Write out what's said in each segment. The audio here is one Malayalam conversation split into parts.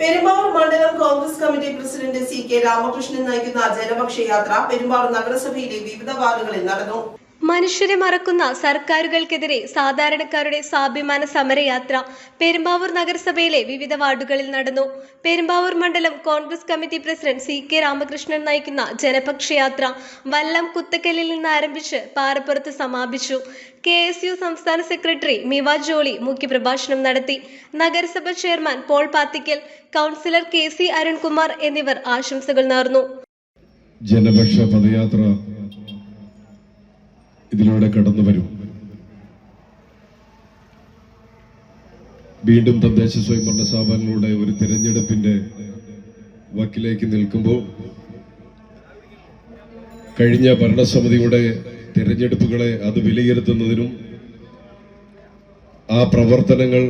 പെരുമ്പാവൂർ മണ്ഡലം കോൺഗ്രസ് കമ്മിറ്റി പ്രസിഡന്റ് സി.കെ. രാമകൃഷ്ണൻ നയിക്കുന്ന ജനപക്ഷ യാത്ര പെരുമ്പാവൂർ നഗരസഭയിലെ വിവിധ വാർഡുകളിൽ നടന്നു. മനുഷ്യരെ മറക്കുന്ന സർക്കാരുകൾക്കെതിരെ സാധാരണക്കാരുടെ സ്വാഭിമാന സമരയാത്ര പെരുമ്പാവൂർ നഗരസഭയിലെ വിവിധ വാർഡുകളിൽ നടന്നു. പെരുമ്പാവൂർ മണ്ഡലം കോൺഗ്രസ് കമ്മിറ്റി പ്രസിഡന്റ് സി.കെ. രാമകൃഷ്ണൻ നയിക്കുന്ന ജനപക്ഷയാത്ര വല്ലം കുത്തക്കലിൽ നിന്ന് ആരംഭിച്ച് പാറപ്പുറത്ത് സമാപിച്ചു. KSU സംസ്ഥാന സെക്രട്ടറി മിവ ജോളി മുഖ്യപ്രഭാഷണം നടത്തി. നഗരസഭ chairman Paul Pathikkal, councillor KC Arunkumar എന്നിവർ ആശംസകൾ നേർന്നു. ജനപക്ഷ പദയാത്ര ഇതിലൂടെ കടന്നു വരും. വീണ്ടും തദ്ദേശ സ്വയംഭരണ സ്ഥാപനങ്ങളുടെ ഒരു തിരഞ്ഞെടുപ്പിന്റെ വക്കിലേക്ക് നിൽക്കുമ്പോൾ കഴിഞ്ഞ ഭരണസമിതിയുടെ തിരഞ്ഞെടുപ്പുകളെ അത് വിലയിരുത്തുന്നതിനും ആ പ്രവർത്തനങ്ങൾ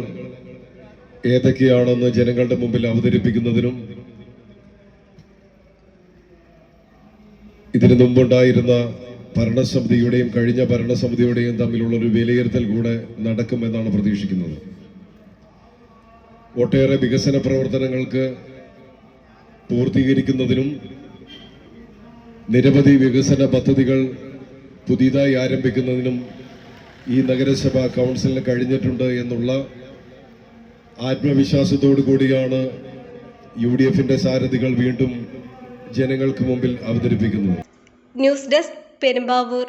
ഏതൊക്കെയാണെന്ന് ജനങ്ങളുടെ മുമ്പിൽ അവതരിപ്പിക്കുന്നതിനും ഇതിനു മുമ്പുണ്ടായിരുന്ന ഭരണസമിതിയുടെയും കഴിഞ്ഞ ഭരണസമിതിയുടെയും തമ്മിലുള്ള ഒരു വിലയിരുത്തൽ കൂടെ നടക്കുമെന്നാണ് പ്രതീക്ഷിക്കുന്നത്. ഒട്ടേറെ വികസന പ്രവർത്തനങ്ങൾക്ക് പൂർത്തീകരിക്കുന്നതിനും നിരവധി വികസന പദ്ധതികൾ പുതിയതായി ആരംഭിക്കുന്നതിനും ഈ നഗരസഭാ കൗൺസിലിന് കഴിഞ്ഞിട്ടുണ്ട് എന്നുള്ള ആത്മവിശ്വാസത്തോടു കൂടിയാണ് UDFന്റെ സാരഥികൾ വീണ്ടും ജനങ്ങൾക്ക് മുമ്പിൽ അവതരിപ്പിക്കുന്നത്. News desk Perumbavoor.